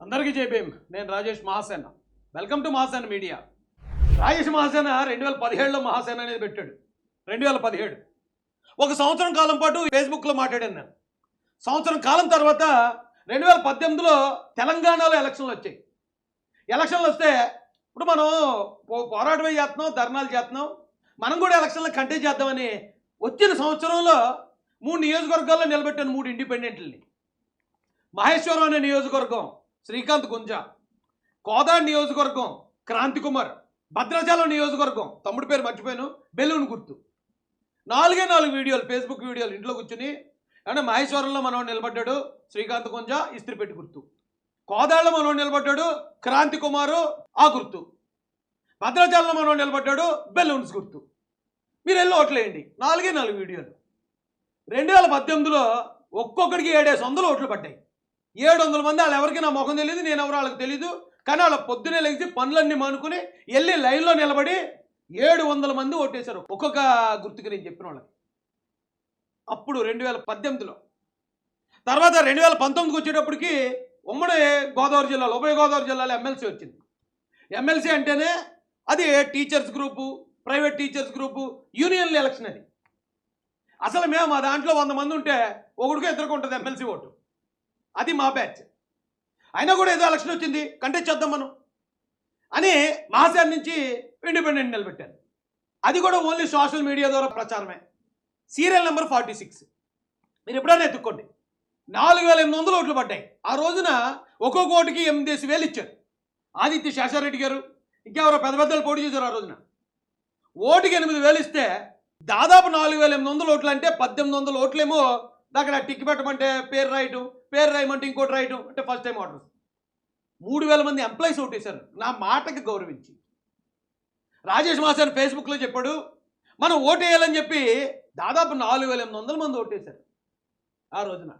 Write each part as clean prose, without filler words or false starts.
అందరికీ జైభీమ్. నేను Rajesh Mahasena. Welcome to Mahasena media. Rajesh Mahasena 2017లో మహాసేన అనేది పెట్టాడు. 2017 ఒక సంవత్సరం కాలం పాటు ఫేస్బుక్లో మాట్లాడాను నేను. సంవత్సరం కాలం తర్వాత 2018లో తెలంగాణలో ఎలక్షన్లు వచ్చాయి. ఎలక్షన్లు వస్తే ఇప్పుడు మనం పోరాటమే చేస్తున్నాం, ధర్నాలు చేస్తున్నాం, మనం కూడా ఎలక్షన్లు కంటెస్ట్ చేద్దామని వచ్చిన సంవత్సరంలో 3 నియోజకవర్గాల్లో నిలబెట్టాను. 3 ఇండిపెండెంట్లని. మహేశ్వరం అనే నియోజకవర్గం శ్రీకాంత్ గుంజా, కోదాడ నియోజకవర్గం క్రాంతి కుమార్, భద్రాచలం నియోజకవర్గం తమ్ముడి పేరు మర్చిపోయాను, బెలూన్ గుర్తు. 4 వీడియోలు, ఫేస్బుక్ వీడియోలు. ఇంట్లో కూర్చుని అంటే మహేశ్వరంలో మనోడు నిలబడ్డాడు శ్రీకాంత్ గుంజా, ఇస్త్రీపెట్టి గుర్తు. కోదాడలో మనోడు నిలబడ్డాడు క్రాంతి కుమారు, ఆ గుర్తు. భద్రాచలంలో మనోడు నిలబడ్డాడు బెలూన్స్ గుర్తు. మీరు వెళ్ళి ఓట్లేయండి. 4 వీడియోలు. 2018లో ఒక్కొక్కడికి 700 ఓట్లు పడ్డాయి. 700 మంది. వాళ్ళు ఎవరికి నా ముఖం తెలియదు, నేను ఎవరో వాళ్ళకి తెలీదు. కానీ వాళ్ళ పొద్దునే లేచి పనులన్నీ మానుకుని వెళ్ళి లైన్లో నిలబడి 700 మంది ఓటేశారు ఒక్కొక్క గుర్తుకి నేను చెప్పిన వాళ్ళకి. అప్పుడు 2018లో. తర్వాత 2019కి వచ్చేటప్పటికి ఉమ్మడి గోదావరి జిల్లాలో, ఉభయ గోదావరి జిల్లాలో ఎమ్మెల్సీ వచ్చింది. ఎమ్మెల్సీ అంటేనే అది teachers group, private teachers group, యూనియన్ల ఎలక్షన్ అది. అసలు మేము మా దాంట్లో 100 మంది ఉంటే ఒకడికి ఇద్దరికి ఉంటుంది ఎమ్మెల్సీ ఓటు. అది మా బ్యాచ్. అయినా కూడా ఏదో ఎలక్షన్ వచ్చింది, కంటెస్ట్ చేద్దాం మనం అని మహాసేన నుంచి ఇండిపెండెంట్ నిలబెట్టాను. అది కూడా ఓన్లీ సోషల్ మీడియా ద్వారా ప్రచారమే. Serial number 46. మీరు ఎప్పుడైనా ఎత్తుక్కోండి. 4800 ఓట్లు పడ్డాయి. ఆ రోజున ఒక్కొక్క ఓటుకి 80,000 ఇచ్చారు. ఆదిత్య శేషారెడ్డి గారు ఇంకెవరో పెద్ద పెద్దలు పోటీ చేశారు. ఆ రోజున ఓటుకి 8,000 ఇస్తే దాదాపు 4800 ఓట్లు అంటే 1800 ఓట్లేమో అక్కడ టిక్ పెట్టమంటే పేరు రాయమంటే ఇంకోటి రాయటం అంటే ఫస్ట్ టైం ఆర్డర్. 3000 మంది ఎంప్లాయీస్ ఓటేశారు నా మాటకి గౌరవించి. రాజేష్ మహాసేన ఫేస్బుక్లో చెప్పాడు మనం ఓటేయాలని చెప్పి దాదాపు 4800 మంది ఓటేశారు ఆ రోజున.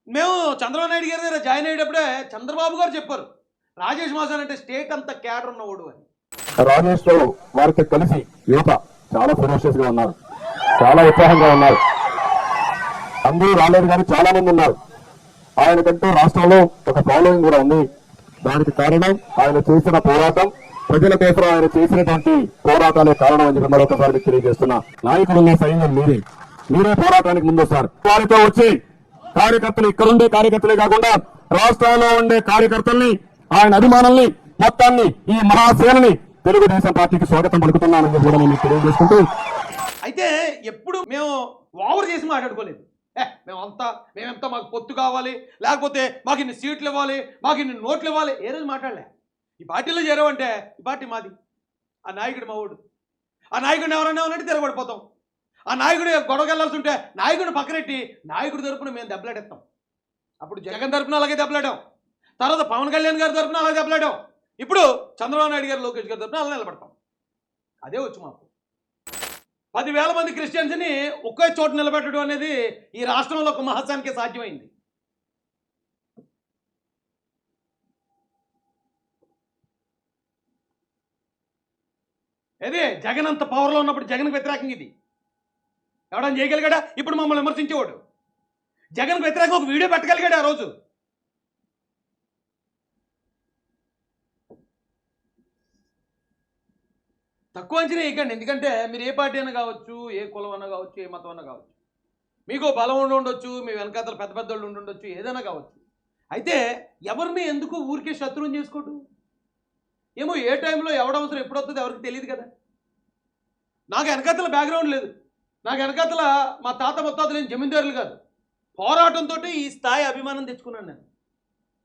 మేము చంద్రబాబు నాయుడు గారి దగ్గర జాయిన్ అయ్యేటప్పుడే చంద్రబాబు గారు చెప్పారు రాజేష్ మహాసేన అంటే స్టేట్ అంతా క్యాడర్ ఉన్నవాడు అని. రాజేష్ వారితో కలిసి యువత చాలా ఫెరోషియస్ గా ఉన్నారు, చాలా ఉత్సాహంగా ఉన్నారు. అందరూ రాలేదు కానీ చాలా మంది ఉన్నారు. ఆయనకంటూ రాష్ట్రంలో ఒక ఫాలోయింగ్ కూడా ఉంది. దానికి కారణం ఆయన చేసిన పోరాటం, ప్రజల కోసం ఆయన చేసినటువంటి పోరాటాలే కారణం అని చెప్పి మరొకసారి తెలియజేస్తున్నా. నాయకులున్న సైన్యం మీరే పోరాటానికి ముందు వస్తారు. వారితో వచ్చి కార్యకర్తలు, ఇక్కడుండే కార్యకర్తలే కాకుండా రాష్ట్రంలో ఉండే కార్యకర్తల్ని, ఆయన అభిమానుల్ని మొత్తాన్ని, ఈ మహాసేనని తెలుగుదేశం పార్టీకి స్వాగతం పలుకుతున్నానని కూడా నేను తెలియజేసుకుంటూ, అయితే ఎప్పుడు మేము ఓవర్ చేసి మాట్లాడుకోలేదు. మేమెంత మాకు పొత్తు కావాలి, లేకపోతే మాకు ఇన్ని సీట్లు ఇవ్వాలి, మాకు ఇన్ని నోట్లు ఇవ్వాలి, ఏ రోజు మాట్లాడలే. ఈ పార్టీలో చేరావంటే ఈ పార్టీ మాది, ఆ నాయకుడు మావాడు. ఆ నాయకుడిని ఎవరైనా ఉన్నట్టు తిరగబడిపోతాం. ఆ నాయకుడు గొడవకెళ్లాల్సి ఉంటే నాయకుడిని పక్కనెట్టి నాయకుడి తరపున మేము దెబ్బలాడేస్తాం. అప్పుడు జగన్ తరపున అలాగే దెబ్బలాడాం, తర్వాత పవన్ కళ్యాణ్ గారి తరపున అలాగే దెబ్బలాడాం, ఇప్పుడు చంద్రబాబు నాయుడు గారు, లోకేష్ గారి తరపున అలా నిలబడతాం. అదే వచ్చి మాకు 10,000 మంది క్రిస్టియన్స్ని ఒకే చోట నిలబెట్టడం అనేది ఈ రాష్ట్రంలో ఒక మహాసేనకి సాధ్యమైంది. అదే జగన్ అంత పవర్లో ఉన్నప్పుడు జగన్కి వ్యతిరేకంగా ఇది ఎవడని చేయగలిగాడా? ఇప్పుడు మమ్మల్ని విమర్శించేవాడు జగన్కి వ్యతిరేకంగా ఒక వీడియో పెట్టగలిగాడు ఆ రోజు. తక్కువ అంచనా వేయకండి. ఎందుకంటే మీరు ఏ పార్టీ అయినా కావచ్చు, ఏ కులం అన్నా కావచ్చు, ఏ మతం అన్నా కావచ్చు, మీకు బలం ఉండొచ్చు, మీ వెనకాతలు పెద్ద పెద్ద వాళ్ళు ఉండొచ్చు, ఏదైనా కావచ్చు. అయితే ఎవరిని ఎందుకు ఊరికే శత్రువుని చేసుకోవటం? ఏమో ఏ టైంలో ఎవడవసరం ఎప్పుడు వస్తుందో ఎవరికి తెలియదు కదా. నాకు వెనకాతల బ్యాక్గ్రౌండ్ లేదు. నాకు వెనకాతల మా తాత ముత్తాతలు ఏం జమీందారులు కాదు. పోరాటంతో ఈ స్థాయి అభిమానం తెచ్చుకున్నాను నేను.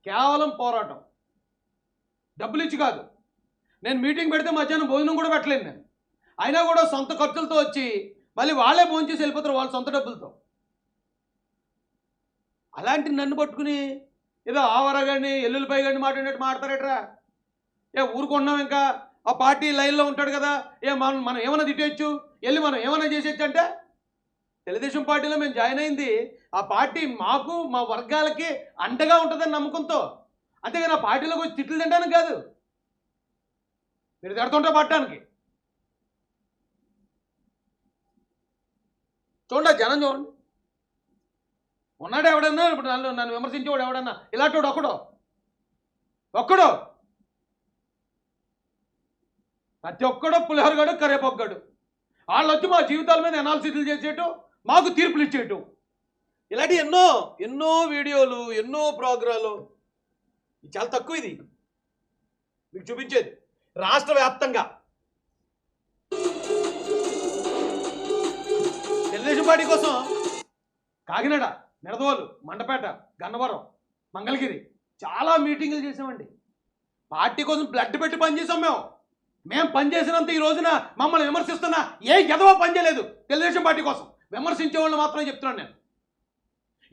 కేవలం పోరాటం, డబ్బులు ఇచ్చి కాదు. నేను మీటింగ్ పెడితే మధ్యాహ్నం భోజనం కూడా పెట్టలేను నేను. అయినా కూడా సొంత ఖర్చులతో వచ్చి మళ్ళీ వాళ్ళే భోజనం చేసి వెళ్ళిపోతారు వాళ్ళ సొంత డబ్బులతో. అలాంటి నన్ను పట్టుకుని ఏదో ఆవరగాని ఎల్లుల్లిపై గాని మాట్లాడినట్టు మాట్లాడతారట్రా. ఊరుకున్నాం ఇంకా ఆ పార్టీ లైన్లో ఉంటాడు కదా, మనం ఏమైనా తిట్టేయచ్చు, వెళ్ళి మనం ఏమైనా చేసేయచ్చు అంటే. తెలుగుదేశం పార్టీలో మేము జాయిన్ అయింది ఆ పార్టీ మాకు, మా వర్గాలకి అండగా ఉంటుందని నమ్మకంతో. అంతేగాని ఆ పార్టీలోకి వచ్చి తిట్లు తింటానికి కాదు, మీరు తిడుతుంటే పట్టడానికి. చూడండి జనం చూడండి. ఉన్నాడు ఎవడన్నా ఇప్పుడు నన్ను విమర్శించేవాడు ఎవడన్నా ఇలాంటి ఒకడో ఒక్కడు ప్రతి ఒక్కడు పులిహోరగాడు కరేపొక్కడు. వాళ్ళు వచ్చి మా జీవితాల మీద అనాలిసిస్లు చేసేయటం, మాకు తీర్పులు ఇచ్చేయటం, ఇలాంటి ఎన్నో ఎన్నో వీడియోలు, ఎన్నో ప్రోగ్రాలు. ఇది చాలా తక్కువ. ఇది మీకు చూపించేది రాష్ట్ర వ్యాప్తంగా తెలుగుదేశం పార్టీ కోసం కాకినాడ, నిడదవోలు, మండపేట, గన్నవరం, మంగళగిరి చాలా మీటింగులు చేసామండి. పార్టీ కోసం బ్లడ్ పెట్టి పనిచేసాం. మేము పనిచేసినంత ఈ రోజున మమ్మల్ని విమర్శిస్తున్నా ఏ ఎదవో పని చేయలేదు తెలుగుదేశం పార్టీ కోసం. విమర్శించేవాళ్ళు మాత్రమే చెప్తున్నాను నేను.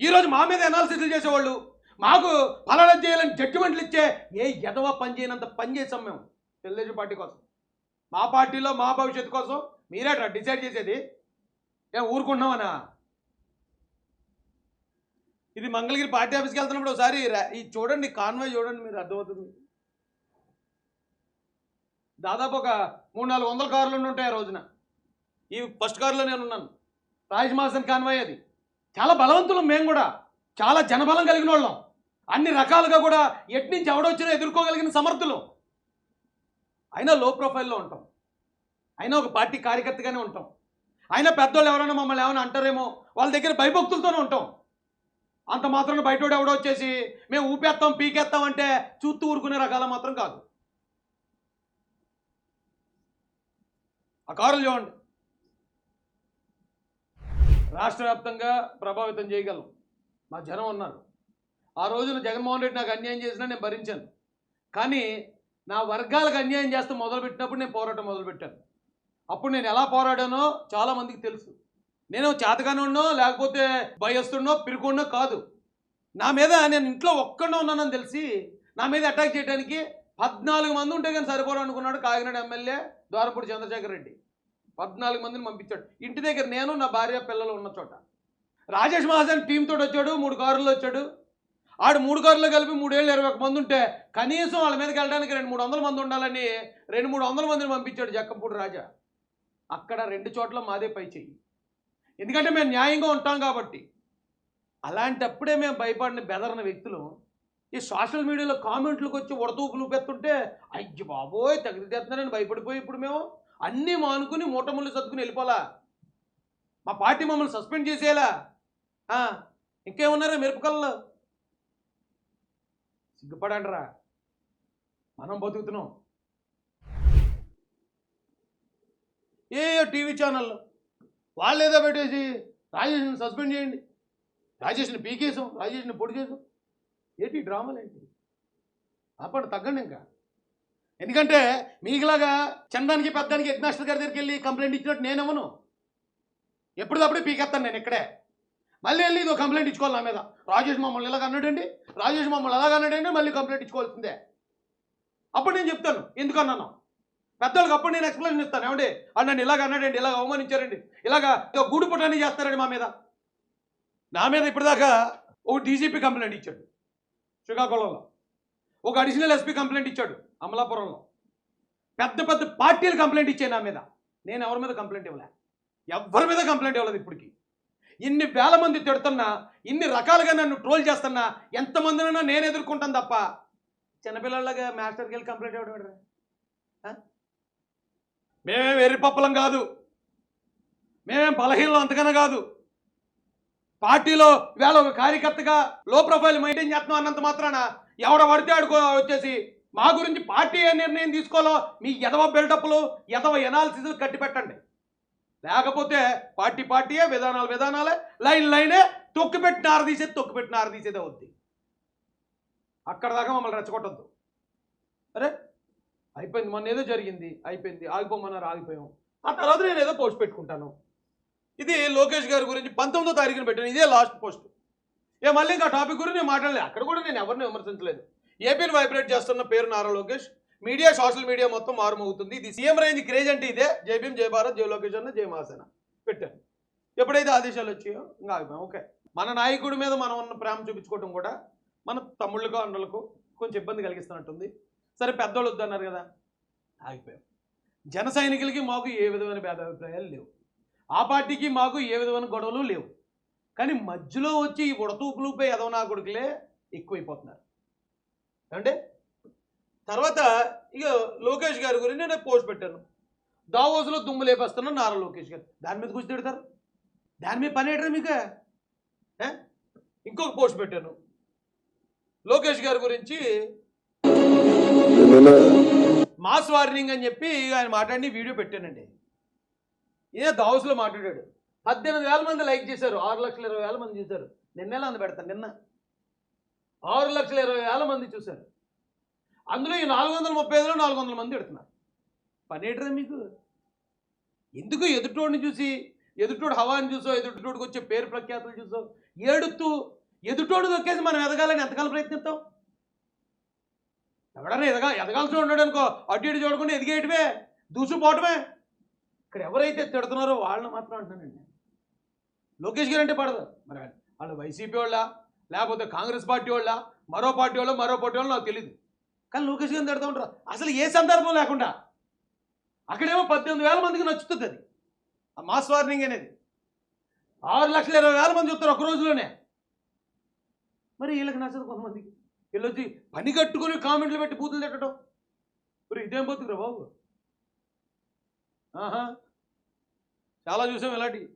ఈరోజు మా మీద అనాలిసిస్లు చేసేవాళ్ళు, మాకు ఫలానా చేయాలని జడ్జిమెంట్లు ఇచ్చే ఏ ఎదవ పని చేయనంత పని చేసాం మేము తెలుగుదేశం పార్టీ కోసం. మా పార్టీలో మా భవిష్యత్తు కోసం మీరేట్రా డిసైడ్ చేసేది? ఏం ఊరుకుంటున్నామనా? ఇది మంగళగిరి పార్టీ ఆఫీస్కి వెళ్తున్నప్పుడు ఒకసారి ఈ చూడండి, కాన్వాయ్ చూడండి, మీరు అర్థమవుతుంది. దాదాపు ఒక 300-400 కార్లు ఉంటాయి ఆ రోజున. ఈ ఫస్ట్ కారులో నేను ఉన్నాను. రాజేష్ మహాసేన్ కాన్వాయ్ అది. చాలా బలవంతులం మేము కూడా, చాలా జనబలం కలిగిన వాళ్ళం, అన్ని రకాలుగా కూడా ఎట్నుంచి ఎవడొచ్చినా ఎదుర్కోగలిగిన సమర్థులు. అయినా లో ప్రొఫైల్లో ఉంటాం, అయినా ఒక పార్టీ కార్యకర్తగానే ఉంటాం. అయినా పెద్దోళ్ళు ఎవరైనా మమ్మల్ని ఏమైనా అంటారేమో వాళ్ళ దగ్గర భయభక్తులతోనే ఉంటాం. అంత మాత్రం బయటోడు ఎవడో వచ్చేసి మేము ఊపేస్తాం పీకేస్తాం అంటే చూస్తూ ఊరుకునే రకాల మాత్రం కాదు. ఆ కారులు చూడండి. రాష్ట్ర వ్యాప్తంగా ప్రభావితం చేయగలం మా జనం ఉన్నారు. ఆ రోజున జగన్మోహన్ రెడ్డి నాకు అన్యాయం చేసినా నేను భరించాను. కానీ నా వర్గాలకు అన్యాయం చేస్తూ మొదలుపెట్టినప్పుడు నేను పోరాటం మొదలుపెట్టాను. అప్పుడు నేను ఎలా పోరాడానో చాలామందికి తెలుసు. నేను చేతగానో లేకపోతే భయస్తున్నో పిరుకున్నో కాదు. నా మీద నేను ఇంట్లో ఒక్కడో ఉన్నానని తెలిసి నా మీద అటాక్ చేయడానికి 14 మంది ఉంటే కానీ సరిపోరు అనుకున్నాడు కాకినాడ ఎమ్మెల్యే ద్వారంపూడి చంద్రశేఖర్ రెడ్డి. 14 మందిని పంపించాడు ఇంటి దగ్గర, నేను నా భార్య పిల్లలు ఉన్న చోట. రాజేష్ మహాసేన్ టీంతో వచ్చాడు, 3 కారుల్లో వచ్చాడు. ఆడు 3 కారుల్లో కలిపి 3 ఏళ్ళు 21 మంది ఉంటే కనీసం వాళ్ళ మీదకి వెళ్ళడానికి 200-300 మంది ఉండాలని 200-300 మందిని పంపించాడు జక్కంపూడి రాజా. అక్కడ 2 చోట్ల మాదే పై చెయ్యి. ఎందుకంటే మేము న్యాయంగా ఉంటాం కాబట్టి. అలాంటప్పుడే మేము భయపడిన బెదరిన వ్యక్తులు ఈ సోషల్ మీడియాలో కామెంట్లకు వచ్చి ఉడతూపులు పెత్తుంటే అయ్య బాబోయ్ తగ్గితేస్తున్నారని భయపడిపోయి ఇప్పుడు మేము అన్నీ మానుకుని మూటముళ్ళు సర్దుకుని వెళ్ళిపోలా. మా పార్టీ మమ్మల్ని సస్పెండ్ చేసేలా ఇంకేమన్నారా మిరపకల్లో? సిగ్గుపడండిరా, మనం బతుకుతున్నాం. ఏ టీవీ ఛానల్లో వాళ్ళు ఏదో పెట్టేసి రాజేష్ని సస్పెండ్ చేయండి, రాజేష్ని పీకేసాం, రాజేష్ని పొడి చేసాం. ఏంటి డ్రామాలు ఏంటి? అప్పుడు తగ్గండి ఇంకా. ఎందుకంటే మీకులాగా చందానికి పెద్దానికి హెడ్ మాస్టర్ గారి దగ్గరికి వెళ్ళి కంప్లైంట్ ఇచ్చినట్టు నేనేమను. ఎప్పటికప్పుడే పీకేస్తాను నేను ఇక్కడే. మళ్ళీ వెళ్ళి ఇదో కంప్లైంట్ ఇచ్చుకోవాలి నా మీద. రాజేష్ మమ్మల్ని ఇలాగ అన్నాడండి, రాజేష్ మమ్మల్ని అలాగ అన్నాడండి, మళ్ళీ కంప్లైంట్ ఇచ్చుకోవాల్సిందే. అప్పుడు నేను చెప్తాను ఎందుకన్నాను. పెద్దోళ్ళకి అప్పుడు నేను ఎక్స్ప్లెయిన్ ఇస్తాను. ఏమండి అది నన్ను ఇలాగ అన్నాడండి, ఇలాగ అవమానించారండి, ఇలాగ గూడు పుటాన్ని చేస్తారండి మా మీద. నా మీద ఇప్పటిదాకా ఒక డీజీపీ కంప్లైంట్ ఇచ్చాడు శ్రీకాకుళంలో, ఒక అడిషనల్ ఎస్పీ కంప్లైంట్ ఇచ్చాడు అమలాపురంలో. పెద్ద పెద్ద పార్టీలు కంప్లైంట్ ఇచ్చాయి నా మీద. నేను ఎవరి మీద కంప్లైంట్ ఇవ్వలే, ఎవరి మీద కంప్లైంట్ ఇవ్వలేదు. ఇప్పటికి ఇన్ని వేల మంది తిడుతున్నా, ఇన్ని రకాలుగా నన్ను ట్రోల్ చేస్తున్నా, ఎంతమందినైనా నేను ఎదుర్కొంటాను తప్ప చిన్నపిల్లలాగా మాస్టర్కి వెళ్ళి కంప్లైంట్ ఇవ్వడం. మేమేం వెర్రిపప్పలం కాదు, మేమేం బలహీనలు అంతకన్నా కాదు. పార్టీలో ఇవాళ ఒక కార్యకర్తగా లో ప్రొఫైల్ మెయింటైన్ చేస్తున్నాం అన్నంత మాత్రాన ఎవడ పడితే ఆడుకో వచ్చేసి మా గురించి పార్టీ ఏ నిర్ణయం తీసుకోవాలో మీ ఎదవ బిల్డప్లు ఎదవ ఎనాలిసిస్లు కట్టి పెట్టండి. లేకపోతే పార్టీ పార్టీయే, విధానాలు విధానాలే, లైన్ లైనే, తొక్కిపెట్టిన ఆరదీసేదే అవుద్ది. అక్కడ దాకా మమ్మల్ని రెచ్చగొట్టద్దు. అరే అయిపోయింది, మొన్న ఏదో జరిగింది, అయిపోయింది, ఆగిపోమన్నారు, ఆగిపోయాం. ఆ తర్వాత నేను ఏదో పోస్ట్ పెట్టుకుంటాను. ఇది లోకేష్ గారి గురించి 19వ తారీఖున పెట్టాను, ఇదే లాస్ట్ పోస్ట్. మళ్ళీ ఇంకా టాపిక్ గురించి నేను మాట్లాడలేదు. అక్కడ కూడా నేను ఎవరిని విమర్శించలేదు. ఏపీని వైబ్రేట్ చేస్తున్న పేరు Nara Lokesh. Media, social media మొత్తం మారుమవుతుంది. ఇది సీఎం రేంజ్ క్రేజ్ అంటే ఇదే. జై భీమ్, జై భారత్, జై లోకేష్ అన్న, జై మహాసేన పెట్టాను. ఎప్పుడైతే ఆదేశాలు వచ్చాయో ఇంకా ఆగిపోయాం. ఓకే, మన నాయకుడి మీద మనం ఉన్న ప్రేమ చూపించుకోవడం కూడా మన తమ్ముళ్ళకు అన్నలకు కొంచెం ఇబ్బంది కలిగిస్తున్నట్టుంది. సరే పెద్దోళ్ళు వద్దన్నారు కదా, ఆగిపోయాం. జన సైనికులకి మాకు ఏ విధమైన భేదాభిప్రాయాలు లేవు, ఆ పార్టీకి మాకు ఏ విధమైన గొడవలు లేవు. కానీ మధ్యలో వచ్చి ఈ ఉడతూపులుపై ఎదవ నా కొడుకులే ఎక్కువైపోతున్నారు. అంటే తర్వాత ఇక లోకేష్ గారి గురించి నేను పోస్ట్ పెట్టాను. దావోస్లో దుమ్ము లేపేస్తున్నాను నారా లోకేష్ గారు. దాని మీద కూర్చు తిడతారు. దాని మీద పని ఏంటారు మీకు? ఇంకొక పోస్ట్ పెట్టాను లోకేష్ గారి గురించి, మాస్ వార్నింగ్ అని చెప్పి ఆయన మాట్లాడి వీడియో పెట్టానండి. ఇదే దావోస్లో మాట్లాడాడు. 18,000 మంది లైక్ చేశారు, 6,20,000 మంది చూశారు. నిన్నెలా అందు పెడతాను, నిన్న 6,20,000 మంది చూశారు. అందులో ఈ 435లో 400 మంది పెడుతున్నారు. పనేటరా మీకు? ఎందుకు ఎదుటోడిని చూసి, ఎదుటోడు హవాని చూసో, ఎదుటోడికి వచ్చే పేరు ప్రఖ్యాతులు చూసో ఏడుతూ ఎదుటోడు దొక్కేసి మనం ఎదగాలని ఎంతకాలం ప్రయత్నిస్తాం? ఎవడన్నా ఎదగాల్సి ఉన్నాడు అనుకో, అటు ఇటు చూడకుండా ఎదిగేయటమే, దూసుకుపోవటమే. ఇక్కడ ఎవరైతే తిడుతున్నారో వాళ్ళని మాత్రం అంటున్నానండి. లోకేష్ గారు అంటే పడదు. మరి వాళ్ళు వైసీపీ వాళ్ళ, లేకపోతే కాంగ్రెస్ పార్టీ వాళ్ళ, మరో పార్టీ వాళ్ళు నాకు తెలియదు. కానీ లోకేష్ గారిని తిడుతూ ఉంటారు. అసలు ఏ సందర్భం లేకుండా. అక్కడేమో 18,000 మందికి నచ్చుతుంది అది, ఆ మాస్ వార్నింగ్ అనేది. 6,20,000 మంది చూస్తారు ఒక రోజులోనే. మరి వీళ్ళకి నచ్చదు కొంతమందికి. వీళ్ళు వచ్చి పని కట్టుకుని కామెంట్లు పెట్టి బూతులు తిట్టడం. మరి ఇదేం బతుకురా బాబు? చాలా చూసాం ఇలాంటివి.